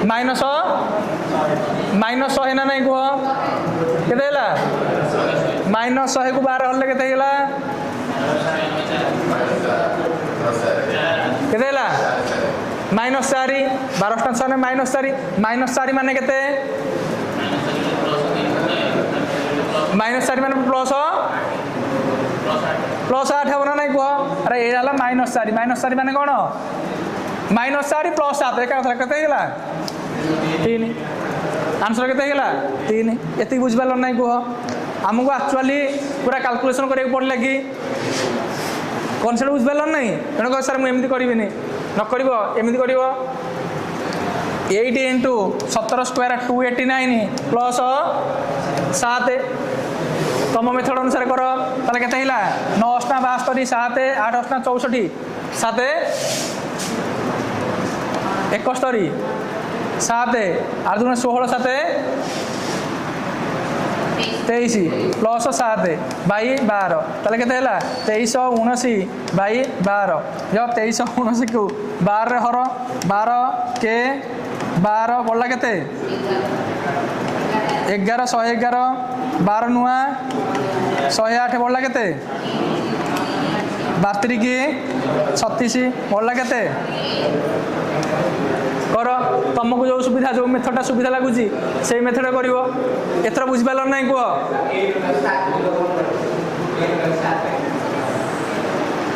माइनस 100 ना नहीं कह केते हला माइनस 100 को 12 हल्ले केते हला केते हला माइनस 4 12 टा माइनस 4 माने केते माइनस 4 माने प्लस 8 हो ना नहीं कह अरे ये हला माइनस 4 माने कौन माइनस 4 प्लस 7 एक केते हला 3 आंसर केते हला 3 एति बुझबाल नहीं कह आमको एक्चुअली पूरा कैलकुलेशन करिया पड़ला कि कॉन्सेप्ट बुझबाल नहीं तेणु कह सर मुझे करी न कर एमती कर 8 इंटू 17 स्क्वायर 289 प्लस 7 तुम मेथड अनुसार कर ताले केते हिला 9 62 7 8 64 7 71 7 आठ दून 16 7 23 प्लस 7 बाई 12 ताले केते हला 2379 बाई 12 जब 2379 को 12 हर 12 के 12 पड़ला केते 11 111 12 नुआ 108 पड़ला केते 32 की 36 पड़ला केते कर तुमको जो सुविधा जो मेथडटा सुविधा लगुच से मेथड कर एथर बुझिपार नहीं कह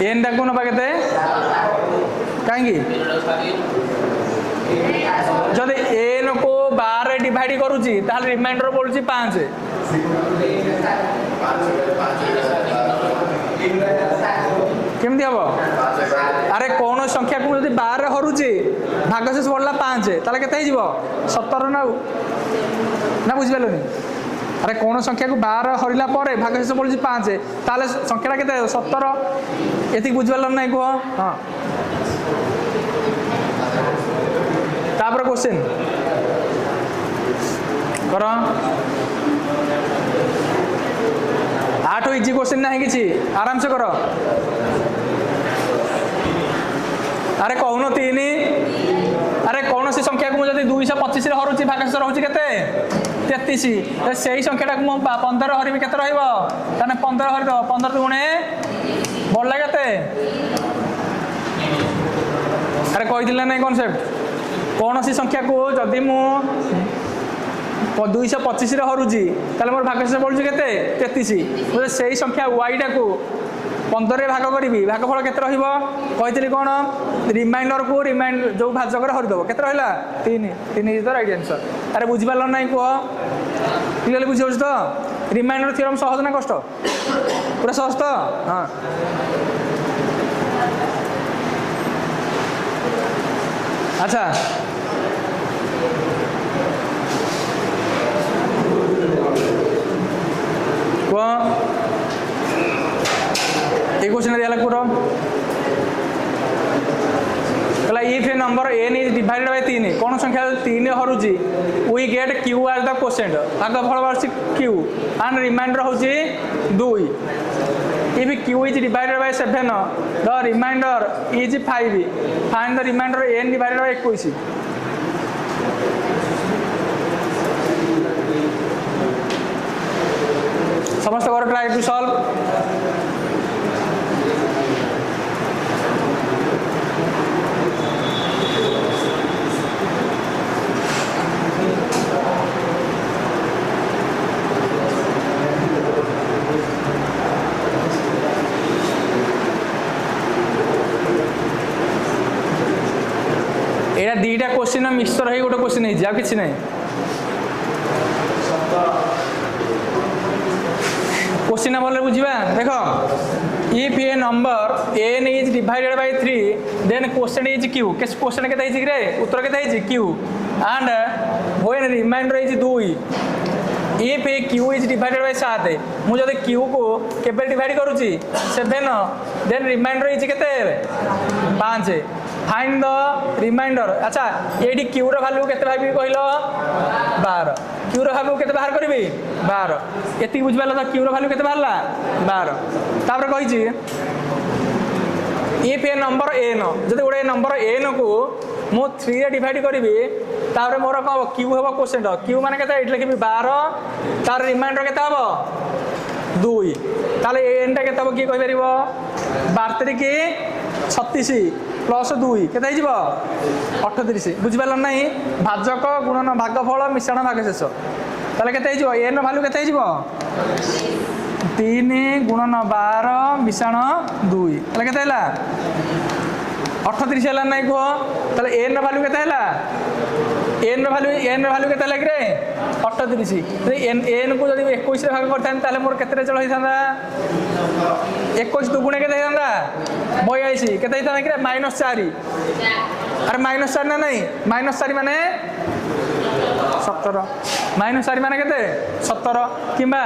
एन टाक नवा के कहीं जब एन को 12 डिवाइड करुच्ची रिमाइंडर पड़ुची 5 केमती हम अरे कौन संख्या को जब 12 हरूचे भागशेष पड़ला 5 ताले केते 17 ना बुझिपारे अरे कौन संख्या को 12 हरला पर भागशेष पड़ी 5 ताले संख्या केते 17 एति बुझिपार नहीं कह हाँ तापर क्वेश्चन कर 8 इजी क्वेश्चन ना कि आराम से कर अरे कौन 3 अरे कौन सी संख्या को मुझे 225 हरुची भागशेष रोचे केते 33 से संख्याटा को 15 हरबी केते रहइबो ताने 15 हरि 15 गुणे बढ़ला केते अरे कहि दिले नहीं कॉन्सेप्ट कौन सी संख्या को जदि मु 225 हरुची ताले मोर भागशेष पड़ुची केते 33 मुझे सही संख्या y टाकू 15 रे भाग करी भागफल केते रहिबो कहितली कोन रिमाइंडर को रिमाइंड जो भाजक रे हरि दबो केते रहला 3 3 इज द राइट आंसर। अरे बुझि पालो नै को क्लियरली बुझियो तो रिमाइंडर थ्योरम सहज ना कष्ट पूरा सहज तो हां अच्छा को एक क्वेश्चन दिया पूरा कहला if a number n is divided by 3 कौन संख्या 3 हरुची we get q as the quotient भागफल बारसी q एंड रिमाइंडर होची 2 if q is divided by 7 the remainder is 5 find the remainder n divided by 21 समस्त कर try to solve Etah दीटा question mixture है गोटे क्वेश्चन है किसी ना क्वेश्चन भले बुझा देख if a number n is divided by 3 then question is q question केते हिची रे उत्तर केते हिची q and when remainder is 2 if a q is divided by 7 मु जदि q को केबे डिवाइड करूची 7 देन रिमाइंडर इज केते 5 फाइंड द रिमाइंडर अच्छा ये क्यू रो वैल्यू केते भाबी कहलो 12 क्यू रो वैल्यू केते बाहर करबी 12 एति बुझ पाला त क्यू रो वैल्यू केते बाहरला 12 तापर कहि छी इफ ए नंबर n जदि ओडे नंबर n को मो 3 रे डिवाइड करबी तापर मोर को क्यू हेबो क्वोशिएंट क्यू माने केते एट लिखबी 12 तार रिमाइंडर केते हबो 2 ताले n टा केते हबो की कहि परिबो 12 की 36 प्लस 2 केते हिजबो 38 बुझि पालन नाही भाजक गुणन भागफल मिश्रण भागशेष ताले केते हिजबो n वैल्यू केते हिजबो 3 गुणन 12 मिश्रण 2 ताले केते हला 38 हला नाही को ताले n वैल्यू केते हला n वैल्यू केते लाग रे 38 n को जदि 21 रे भाग करथान ताले मोर केते चल होई थांदा 21 दुगुणे केते थांदा 82 केते थांदा कि -4 अरे -4 ना नहीं -4 माने 17 -4 माने केते 17 किबा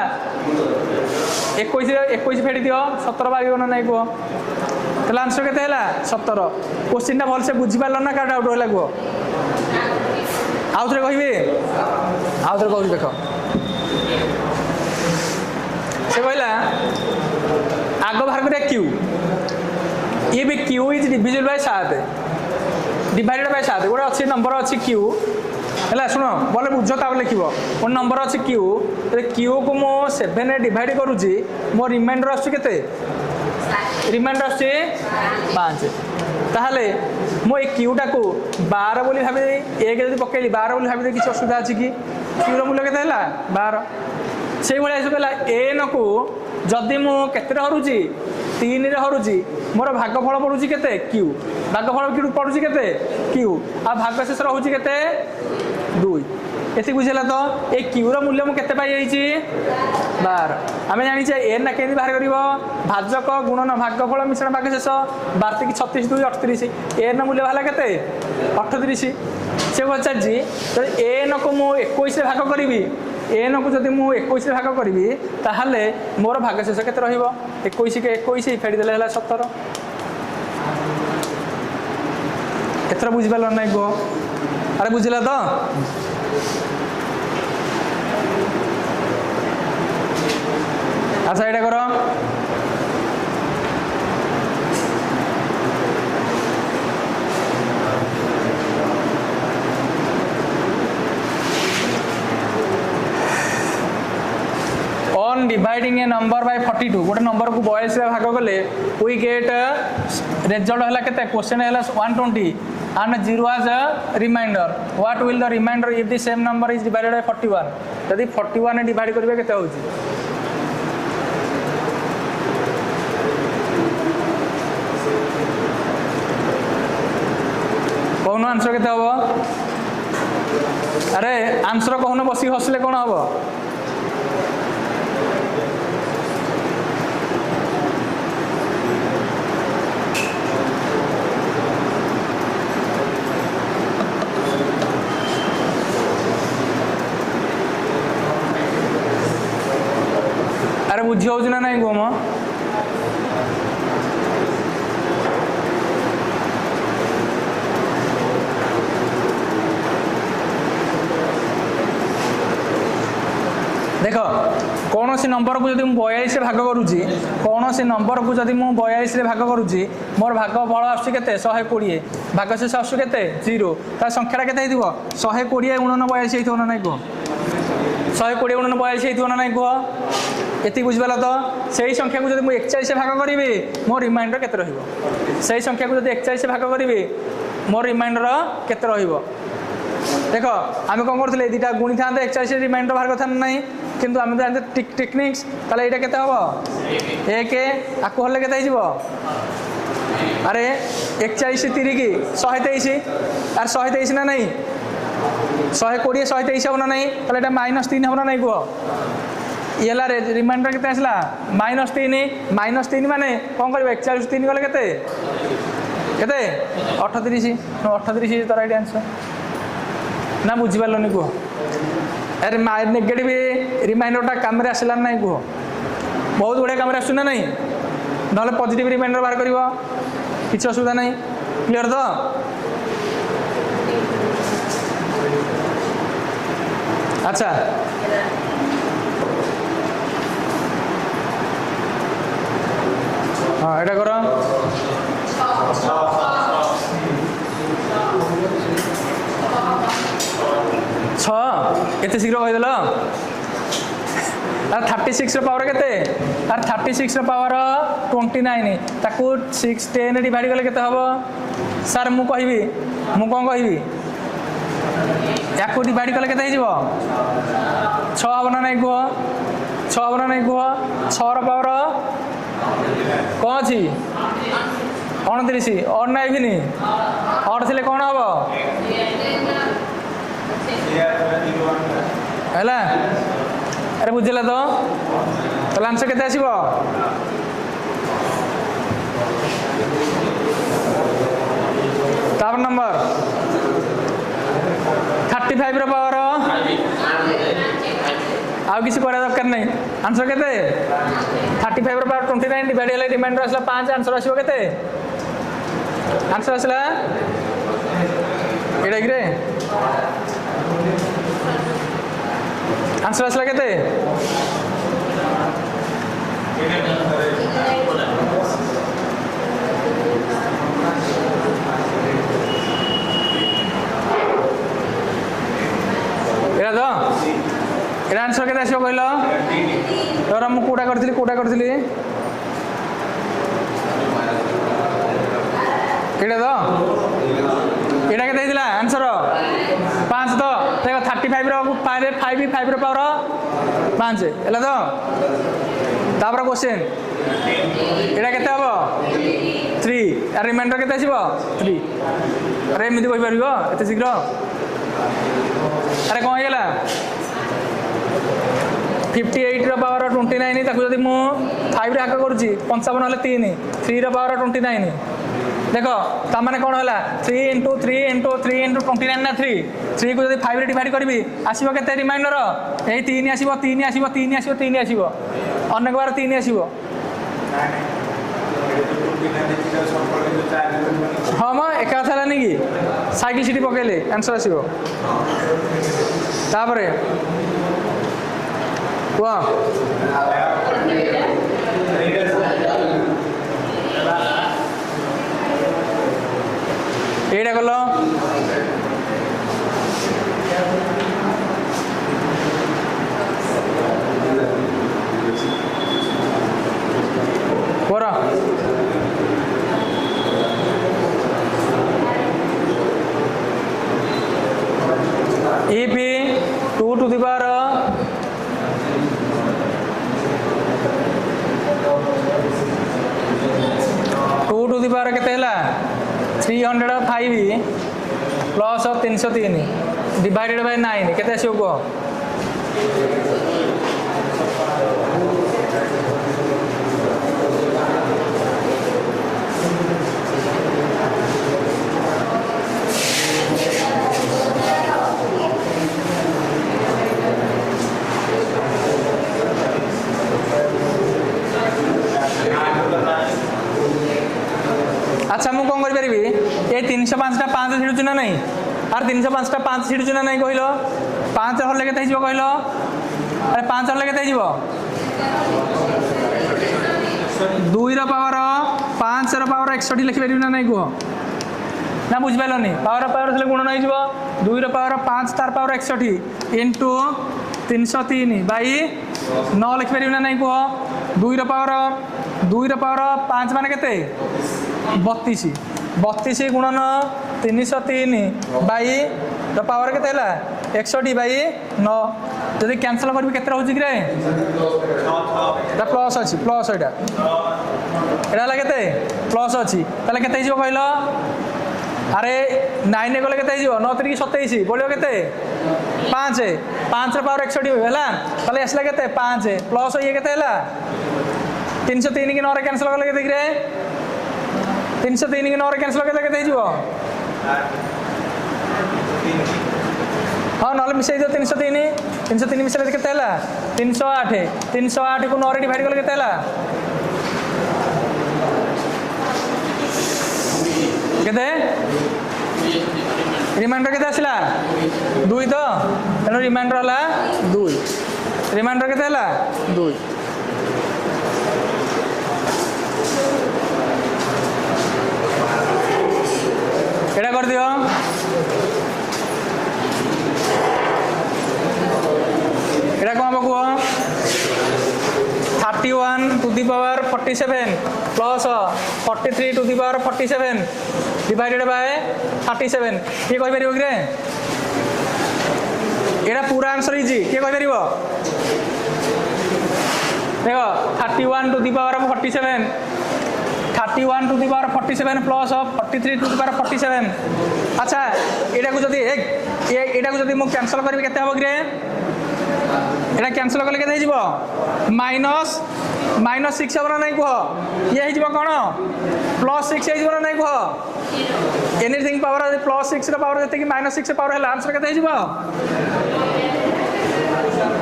21 फेडी दियो 17 बागोन नाही को तला आंसर केते हला 17 क्वेश्चन ता भल से बुझि पालो ना का डाउट होला को आउथरे कहिबे आउथरे कहू देखो से कहला आगो बाहर करे q ये भी q is divisible by 7 divided by 7 गोटे अच्छी नंबर अच्छी q है शुण बोले बुझ ताप लिखो गोटे नंबर अच्छी q q को मो 7 रे डिवाइड करूची मो रिमाइंडर आछी केते रिमाइंडर आछी 5 ताहले मो ए q टा को 12 बोली भाबे एक जदी पकेली 12 बोली भाबे किछ असुविधा अछि कि q रो मूल्य केते हला 12 से भले आइसो कहला n को जदि मु केते हरुची 3 रे हरुची मोर भागफल पडुची केते q भागफल किडु पडुची केते q आ भागशेष रहउची केते 2 एति बुझला तो ए q रो मूल्य मु केते पाई जाईची 12 आमे जानि छै n ना केनि बाहर करिवो भाजक गुणन भागफल मिश्रण भागशेष 12 की 36 2 38 n रो मूल्य भाला केते 38 से बचा जी तो n को मु 21 रे भाग करिवि n को जदि मु 21 रे भाग करिवि ताहाले मोर भागशेष केते रहिवो 21 के 21 फेडी देले हला 17 एतरा बुझि पालो नै गो अरे बुझिला तो अच्छा एटा करो डिवाइडिंग ए नंबर बाय 42 गोटे नंबर को 42 रे भाग कले वी गेट रिजल्ट हला केते क्वेश्चन हला 120 and 0 as a remainder. What will the remainder if the same number is divided by 41? यदि 41 डिवाइड करिवे केते होची कौन आंसर केते हबो अरे आंसर कहून बसी हसले कौन हबो अरे बुझी हो ना नहीं गोम देख कौन सी नंबर को जब 42 भाग करुच्ची कौन सी नंबर को जब मुझे 42 भाग करुच्ची मोर भाग फल आसुच्ची 120 भाग शेष आसुच्ची 0 तार संख्या के 120 गुणन 42 हो ना नहीं कह 120 गुणन 42 हो ना नहीं कह ये बुझीपाल तो सही संख्या को जब मुझे 41 भाग करी मो रिमाइंडर केते रहिबो सही संख्या को जब 41 भाग करी मोर रिमाइंडर केते रहिबो देख आम कौन करते दुटा गुणी था 41 रिमाइंडर बाहर कथा ना किंतु आम तो जानते टेक्निक्स ताले ये केते हम एक आकु हल्ले केते हो अरे 41 3 की 123 आर 123 ना नहीं 120 123 हम ना नहीं ताले -3 हम ना नहीं कह ये रिमाइंडर केते आसला -3 माने कौन कर 41 3 गले केते केते 38 तार राइट आंसर ना बुझीपारे कह अरे नेगेटिव रिमाइंडरटा कम आसला ना कह बहुत गुड़े कम आसुना नहीं ना पॉजिटिव रिमाइंडर बाहर कर किसी असुविधा नहीं क्लियर तो अच्छा हाँ एटा कर छे शीघ्र कहीदेल आर 36 पावर केते आर 36 पावर 29 ताकू 6 10 डिवाइड कले केते हबो सर मु कहबी मु कोन कहबी याकू डिवाइड कले केते हिजबो 6 हबो ना नहीं कह 6 हबो ना नहीं कह 6 रो पावर कौन अच्छी 29 और ना इभिनी और थिले कौन हबो हैला अरे बुझला तो ताले आंसर केते आसीबो तापर नंबर 35 रो पावर आउ किसी करा दरकार नहीं आंसर केते 35 रो पावर 29 डिवाइड हेले रिमाइंडर आसला 5 आंसर आसीबो केते आंसर आसला एडा कि रे आंसर आसला केते एडा तो एडा आंसर केते आसीबो कहलो तोरा मु कोडा करथिली एडा तो एडा केते दिला आंसर 5 तो देखो 35 रो 5 रो पावर 5 एला तो तापर क्वेश्चन एडा केते हबो 3 आर रिमाइंडर केते आसीबो 3 अरे एमिति कहि परबो एते शीघ्र अरे कौन है 58 रो पावर 29 ताकू जदि मु 5 रे आक करूची 55 हले 3 रो पावर 29 देखो तामाने कौन है 3 × 3 × 3 × 29 ना 3 को जदि 5 रे डिवाइड करबी आसीबो केते रिमाइंडर एई 3 आसीबो 3 आसीबो 3 आसीबो 3 आसीबो अनेक बार 3 आसीबो हाँ माँ एक था नहीं कि साइकिल सीटी पकेले आंसर आसीबो तापरे वाह एटा कल कर if 2 to the power 2 to the power केते हला 305 प्लस 303 डिवाइडेड बाय 9 केते आसीयो को अच्छा मु कौन करी ये 305 टा 5 छिड़ुछु ना नहीं आर 305 टा 5 छिड़ुछु ना नहीं कहलो 5 हरले केते हिजो कहलो अरे 5 हरले केते हिजो 2 रो पावर 5 रो पावर 61 लिखि परिबो ना नहीं को ना बुझ पाइलोनी पावर से गुणन हो 2 रो पावर 5 तार पावर 61 इनटू 303 बाई 9 लिखि परिबो ना नहीं को 2 रो पावर 5 माने केते 32 गुणन 303 बाई द पावर केते हला 61 बाई 9 जदि कैंसिल करबी केते रहउची रे द प्लस अछि प्लस एटा हला केते प्लस अछि तले केते हिजो कहलो अरे 9 ने गले केते हिजो 9 3 27 बोलियो केते 5 रो पावर 61 हला तले असला केते 5 प्लस ये केते हला 303 की 9 रे कैंसिल करले केते रे 303 की 9 रे कैंसिल करले केते हिजो हाँ नॉल मिसई दो 303 मिसले केते हला 308 को 9 रे डिवाइड करले केते हला केते रिमाइंडर केते आसिला 2 तो एनो रिमाइंडर हला 2 रिमाइंडर केते हला 2 एटा कर दियो एटा कोन बकुओ 31 to the power 47 plus 43 to the power 47 divided by 37 के कहि परिबो कि रे एटा पूरा आंसर इजी के कहि परिबो देखो 31 to the power 47 31 to the power 47 plus 43 to the power 47 अच्छा एटा को जदी मु कैंसिल करबी केते हबो कि रे एटा कैंसिल करले केते हिजबो माइनस 6 हबो नहीं कह ये हिजबो कोन प्लस 6 हिजबो नहीं कह एनीथिंग पावर प्लस 6 रो पावर जते कि माइनस 6 पावर है आंसर केते हिजबो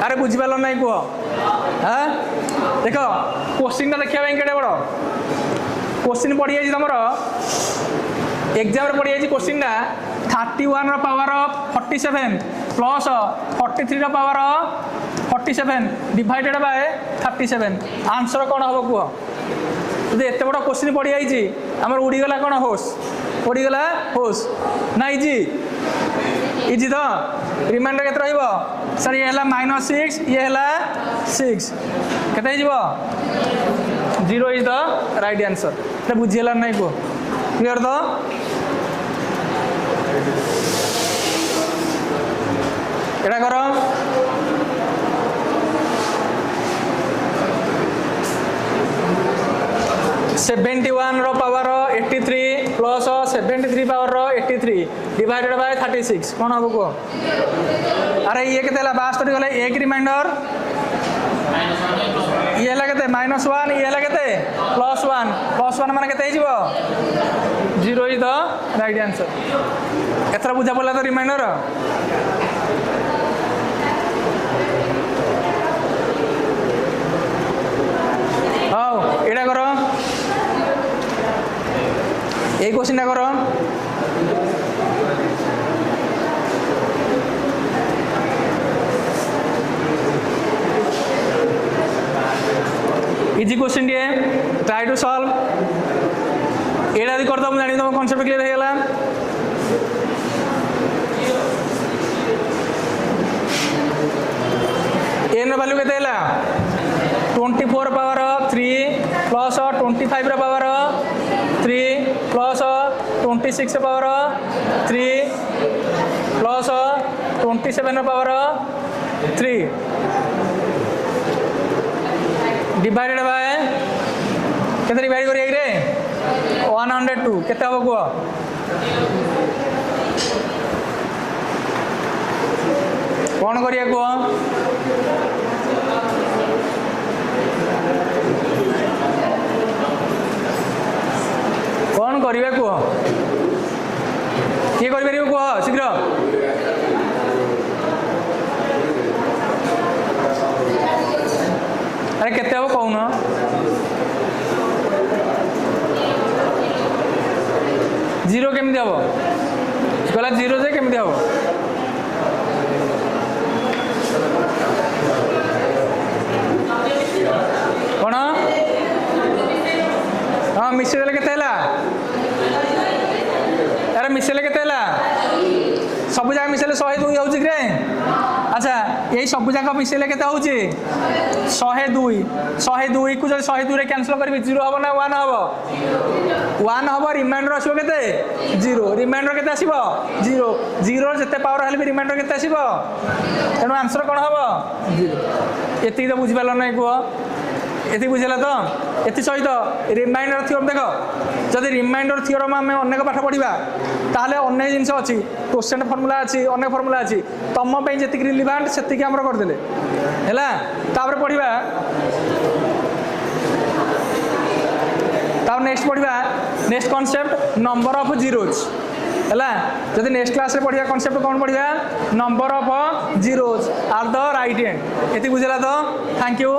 अरे बुझि पालो नहीं कह हां देखो क्वेश्चन देखिया बैंक केडे बडो क्वेश्चन पड़ी जाइए तुम एग्जाम पड़ी जाइए क्वेश्चन 31 रो पावर 47 प्लस 43 रो पावर 47 डिवाइडेड बाय 37 आंसर कौन हम कह जो एत बड़ क्वेश्चन पड़ी जाइए आम उड़ीगला कौन होश उड़ीगला होश ना इजी इजी तो रिमाइंडर के सर ये है -6 ये है 6 के 0 इज द राइट आंसर बुझीगला नहीं को क्लियर तो एटा कर 71 रो power 83 plus 73 power 83 divided by 36 कौन हम को अरे ये केते 72 गले एक रिमाइंडर ये लगते -1 ये लगते +1 माने केते हिजबो 0 इज द राइट आंसर एथरा बुझा पड़ला तो रिमाइंडर हां एटा करो এই কোশ্চেনটা করো इजी क्वेश्चन दिए ट्राई टू सॉल्व एटा यदि करता जानी तुम कॉन्सेप्ट क्लियर हो गला एन वैल्यू केते हला 24 power 3 plus 25 power 3 plus 26 power 3 plus 27 power 3 divided by केते डिवाइड करिए रे 102 केते हो को कौन करिए को कौन करिए को किए करि परिबो को शीघ्र अरे केते हो कहून जीरो केमती हम कहला जीरो जे केमती हम कौन हाँ मिसेले केते हला अरे मिसेले केते हला सब जगह मिसेले 102 होउची रे अच्छा यही सब जगह मिसेले केते होउची 102 को जब 102 रे कैंसिल करबी 0 हबो ना 1 हबो 1 हबो रिमाइंडर आसीबो केते 0 रिमाइंडर केते आसीबो 0 0 जते पावर हले भी रिमाइंडर केते आसीबो तेनो आंसर कोन हबो 0 एति तो बुझि पालो नै को एति बुझला तो एति सहित रिमाइंडर थ्योरम देखो जदि रिमाइंडर थ्योरम आमे अनेक पाठ पढिबा ताले अनेक जिंस अछि क्वेश्चन फार्मूला अछि अनेक फार्मूला अछि तम पे जेति रिलेवेंट सेति के हमर कर देले हैला तापर पढिबा तापर नेक्स्ट पढिबा next concept number of zeros हैला जदि नेक्स्ट क्लास रे पढिया कांसेप्ट कोन पढिया number of zeros are the right hand एति बुझला तो थैंक यू